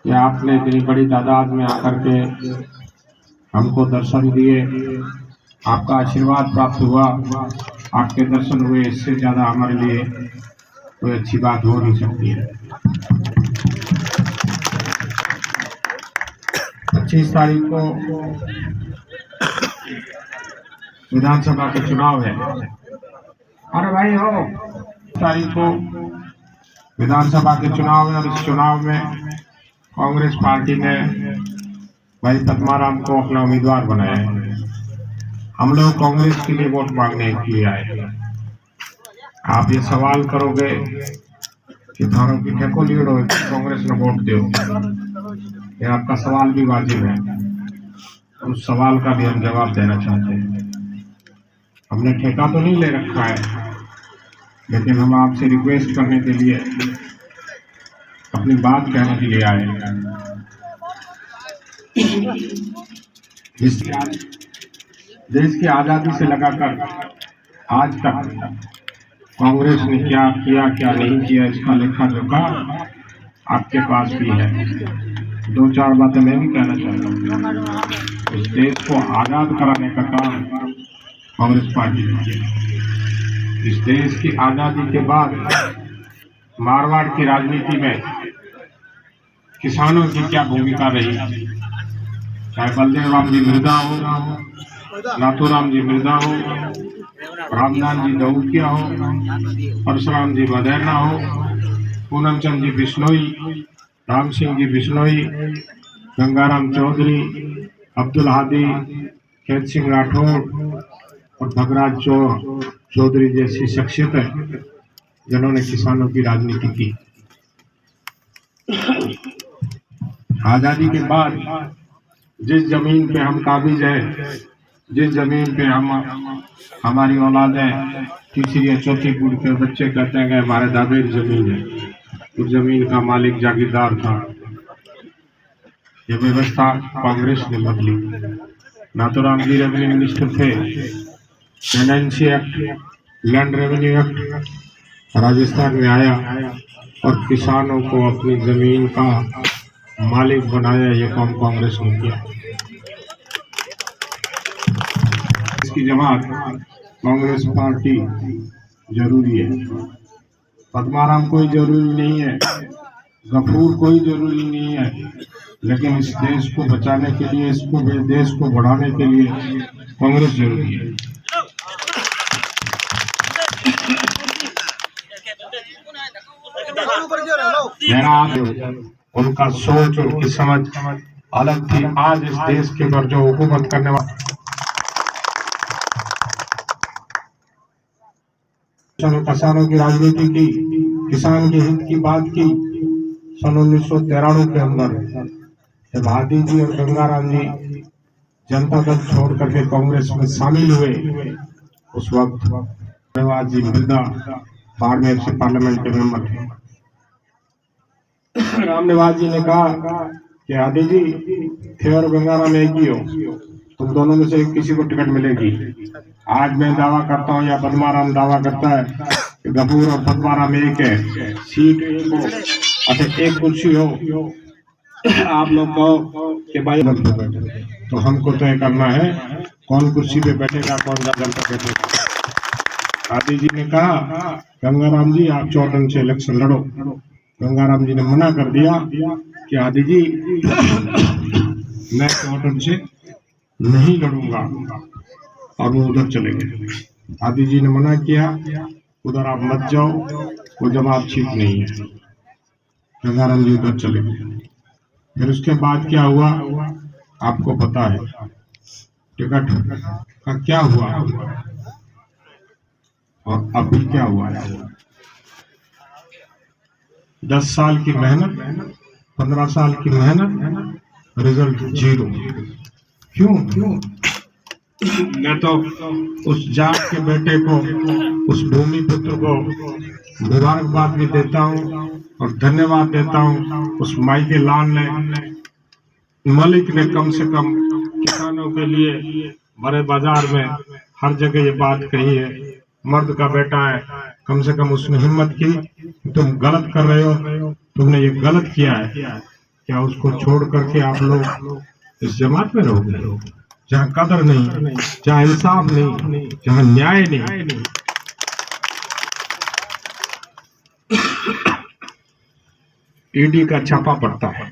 कि आपने इतनी बड़ी तादाद में आकर के हमको दर्शन दिए, आपका आशीर्वाद प्राप्त हुआ, आपके दर्शन हुए, इससे ज़्यादा हमारे लिए कोई अच्छी बात हो नहीं सकती है। 25 तारीख को विधानसभा के चुनाव है। अरे भाई हो, तारीख को विधानसभा के चुनाव है और इस चुनाव में कांग्रेस पार्टी ने भाई पद्माराम को अपना उम्मीदवार बनाया है। हम लोग कांग्रेस के लिए वोट मांगने के लिए आए। आप ये सवाल करोगे कि थारों की ठेको लीड हो कांग्रेस ने वोट दो, ये आपका सवाल भी वाजिब है। उस सवाल का भी हम जवाब देना चाहते हैं। हमने ठेका तो नहीं ले रखा है, लेकिन हम आपसे रिक्वेस्ट करने के लिए, अपनी बात कहने के लिए आए। देश की आज़ादी से लगाकर आज तक कांग्रेस ने क्या किया क्या नहीं किया, इसका लेखा जोखा आपके पास भी है। 2-4 बातें मैं भी कहना चाहता हूँ। इस देश को आज़ाद कराने का काम कांग्रेस पार्टी ने किया। इस देश की आज़ादी के बाद मारवाड़ की राजनीति में किसानों की क्या भूमिका रही, चाहे बलदेव राम जी मिर्जा हो, नाथूराम जी मिर्जा हो, रामदान जी दौकिया हो, परशुराम जी मदेरना हो, पूनम चंद जी बिश्नोई, राम सिंह जी बिश्नोई, गंगाराम चौधरी, अब्दुल हादी, खेत सिंह राठौर और भगराज चौधरी जैसी शख्सियतें जिन्होंने किसानों की राजनीति की। आज़ादी के बाद जिस जमीन पे हम काबिज हैं, जिस जमीन पे हम हमारी औलादें तीसरी या चौथी पीढ़ी के बच्चे कहते हैं कि हमारे दादे की जमीन है, उस जमीन का मालिक जागीरदार था। ये व्यवस्था कांग्रेस ने बदली। नाथूराम जी रेवेन्यू मिनिस्टर थे, tenancy act, land revenue act Rajasthan में आया और किसानों को अपनी जमीन का मालिक बनाया। ये काम कांग्रेस ने किया। इसकी जमात कांग्रेस पार्टी जरूरी है। पद्माराम कोई जरूरी नहीं है, गफूर कोई जरूरी नहीं है, लेकिन इस देश को बचाने के लिए, इसको देश को बढ़ाने के लिए कांग्रेस जरूरी है। उनका सोच, उनकी समझ अलग थी। आज इस देश के ऊपर जो हुकूमत करने वाले किसानों की राजनीति की, किसान के हित की बात की सन 1993 के अंदर, जब हादी जी और गंगाराम जी जनता दल छोड़ करके कांग्रेस में शामिल हुए, उस वक्त रामनिवास जी मिर्जा बाड़मेर से पार्लियामेंट के मेंबर थे। रामनिवास जी ने कहा कि हादी जी थे और गंगाराम एक ही हो, तुम दोनों में से किसी को टिकट मिलेगी। आज मैं दावा करता हूँ या पद्माराम दावा करता है कि गफूर और पद्माराम एक है, सीट एक हो, अच्छा एक कुर्सी हो। आप लोग कहो कि भाई तो हमको तय करना है कौन कुर्सी पे बैठेगा, कौन जगह पे बैठेगा। हादी जी ने कहा गंगाराम जी आप चौटन से इलेक्शन लड़ो। गंगाराम जी ने मना कर दिया कि हादी जी मैं चौटन से नहीं लड़ूंगा, और वो उधर चले गए। हादी जी ने मना किया, उधर आप मत जाओ, वो जवाब ठीक नहीं है। गंगाराम जी उधर चले गए। फिर उसके बाद क्या हुआ आपको पता है, टिकट का क्या हुआ और अभी क्या हुआ है। 10 साल की मेहनत, 15 साल की मेहनत, रिजल्ट जीरो। क्यों? मैं तो उस जाट के बेटे को, उस भूमि पुत्र को मुबारकबाद भी देता हूँ और धन्यवाद देता हूँ। उस माई के लाल ने, मलिक ने कम से कम किसानों के लिए बड़े बाजार में हर जगह ये बात कही है, मर्द का बेटा है, कम से कम उसने हिम्मत की, तुम गलत कर रहे हो, तुमने ये गलत किया है क्या उसको छोड़ करके आप लोग इस जमात में रहोगे जहाँ कदर नहीं, जहाँ इंसाफ नहीं, जहाँ न्याय नहीं? ईडी का छापा पड़ता है,